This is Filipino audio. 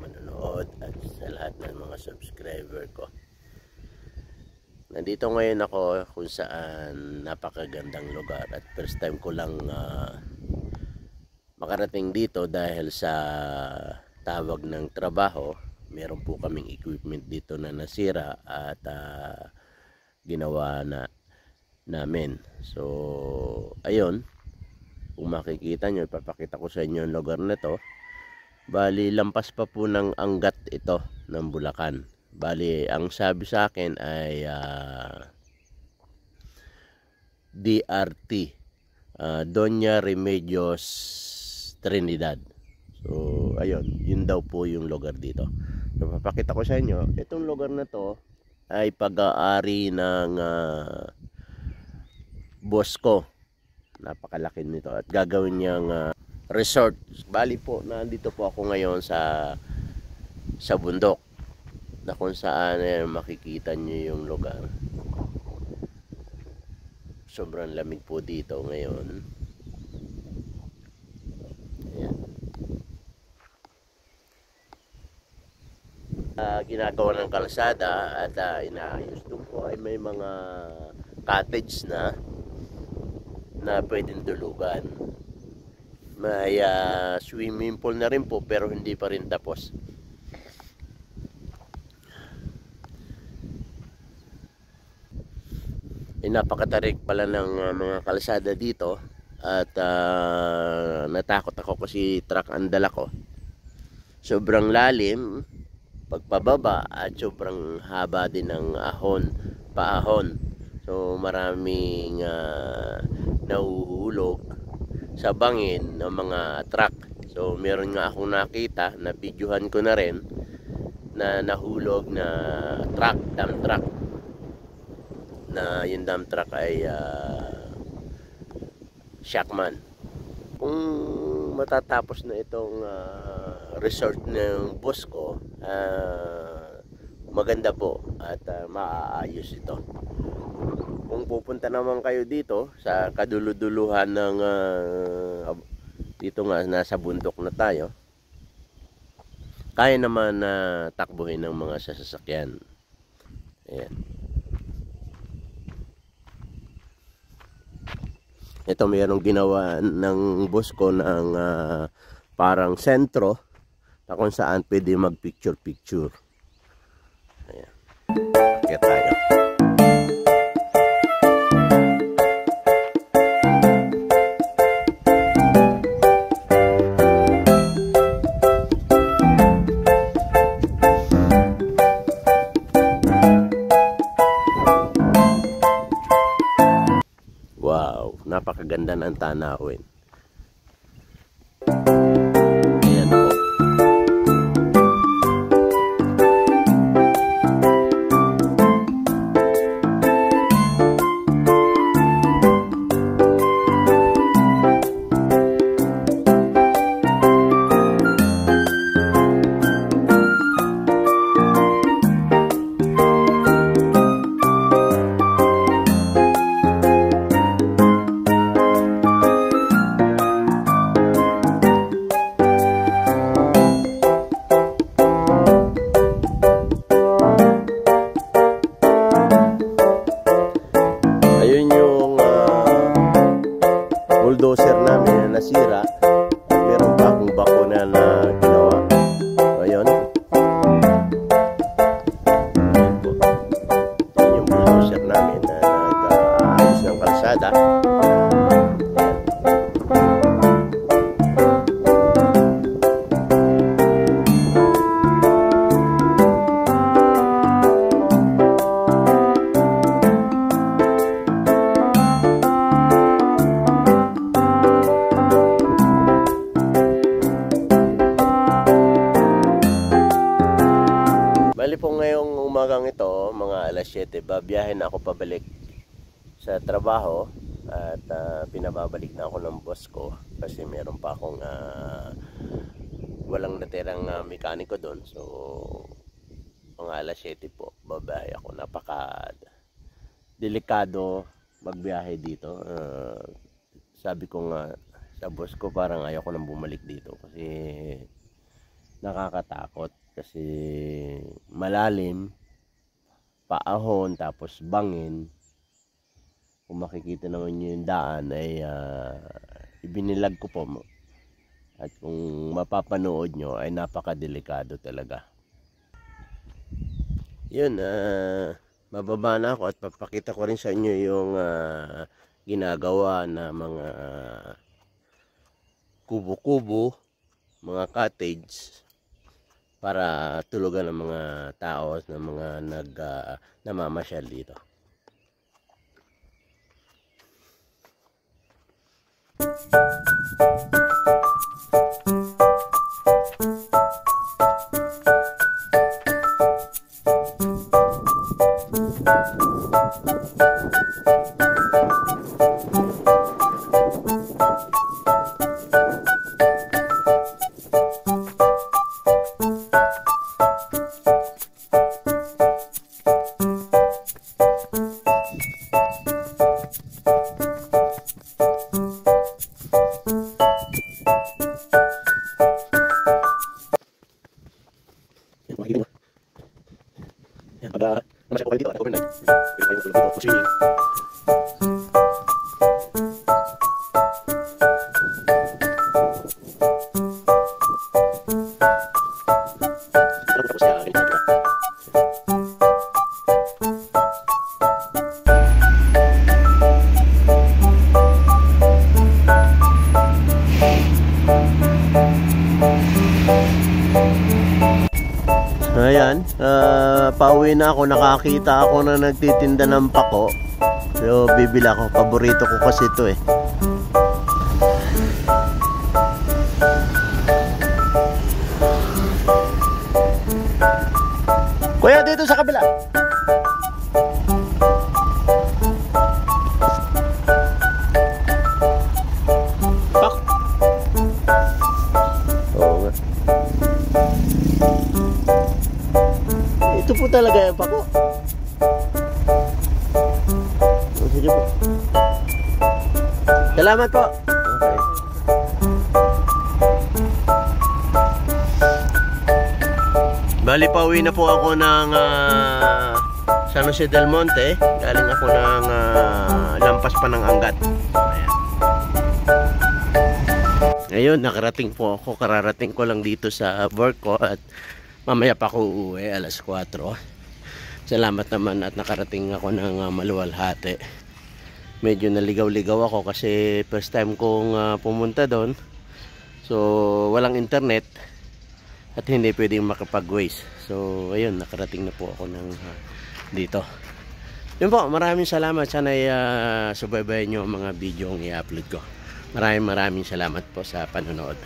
manonood at sa lahat ng mga subscriber ko. Nandito ngayon ako kung saan napakagandang lugar at first time ko lang makarating dito dahil sa tawag ng trabaho. Meron po kaming equipment dito na nasira at ginawa namin. So ayun, kung makikita nyo, ipapakita ko sa inyo yung lugar na to. Bali, lampas pa po ng Angat ito ng Bulacan. Bali, ang sabi sa akin ay DRT, Doña Remedios Trinidad. So ayun, yun daw po yung lugar dito. So, papakita ko sa inyo, itong lugar na to ay pag-aari ng boss ko. Napakalaki nito at gagawin niyang resort. Bali po, nandito po ako ngayon sa bundok na kung saan makikita niyo yung lugar. Sobrang lamig po dito ngayon. Ayan. Ginagawa ng kalsada at inaayos. Doon po ay may mga cottage na pwedeng tulugan. May swimming pool na rin po pero hindi pa rin tapos. Napakatarik pala ng mga kalsada dito at natakot ako kasi truck ang dala ko. Sobrang lalim pagpababa at sobrang haba din ng paahon. So maraming nahuhulog sa bangin ng mga truck. So meron nga akong nakita na videohan ko na rin na nahulog na truck, dump truck. Na yung dump truck ay Shackman. Kung matatapos na itong resort ng boss ko, maganda po at maaayos ito. Kung pupunta naman kayo dito sa kaduluduluhan ng dito nga nasa bundok na tayo, kaya naman na takbuhin ng mga sasakyan. Ayan. Ito mayroong ginawa ng boss ko ng parang sentro na kung saan pwede mag picture. Ayan. Kaya tayo. Wow, napakaganda ng tanawin. Ayan po. Bulldozer namin na nasira at meron pa akong bakuna na ginawa. So ayun. Ayan po. Ayan yung bulldozer namin na nag-aayos ng kalsada. Bali po ngayong umagang ito, mga alas 7, babiyahin na ako pabalik sa trabaho at pinababalik na ako ng boss ko kasi meron pa akong walang natirang mekaniko doon. So mga alas 7 po, babiyahe ako. Napaka delikado magbiyahe dito. Sabi ko nga sa boss ko, parang ayaw ko nang bumalik dito kasi nakakatakot kasi malalim, paahon, tapos bangin. Kung makikita naman nyo yung daan ay ibinilag ko po. At kung mapapanood nyo ay napakadelikado talaga. Yun, mababa na ako at papakita ko rin sa inyo yung ginagawa na mga kubo-kubo, mga cottage para tulugan ng mga tao na mga namamasyal dito. Pag namasyal ko kayo dito at overnight, pwede kayo tulog dito for swimming. Tapos kaya ganito na. Ayan, pauwi na ako, nakakita ako na nagtitinda ng pako. So bibila ko, paborito ko kasi ito eh. Kuya, dito sa kabila. Pak. Oo nga. Ito po talaga yung pako. Sige po. Salamat po. Okay. Bali, pauwi na po ako ng San Jose del Monte. Galing ako ng lampas pa ng Angat. Ayun, nakarating po ako. Kararating ko lang dito sa work ko at mamaya pa ako uuwi, alas 4. Salamat naman at nakarating ako ng Maluwalhati. Medyo naligaw-ligaw ako kasi first time kong pumunta doon. So, walang internet at hindi pwedeng makapag-waze. So, ayun, nakarating na po ako ng dito. Yun po, maraming salamat. Sana subaybayan nyo ang mga video ang i-upload ko. Maraming salamat po sa panonood.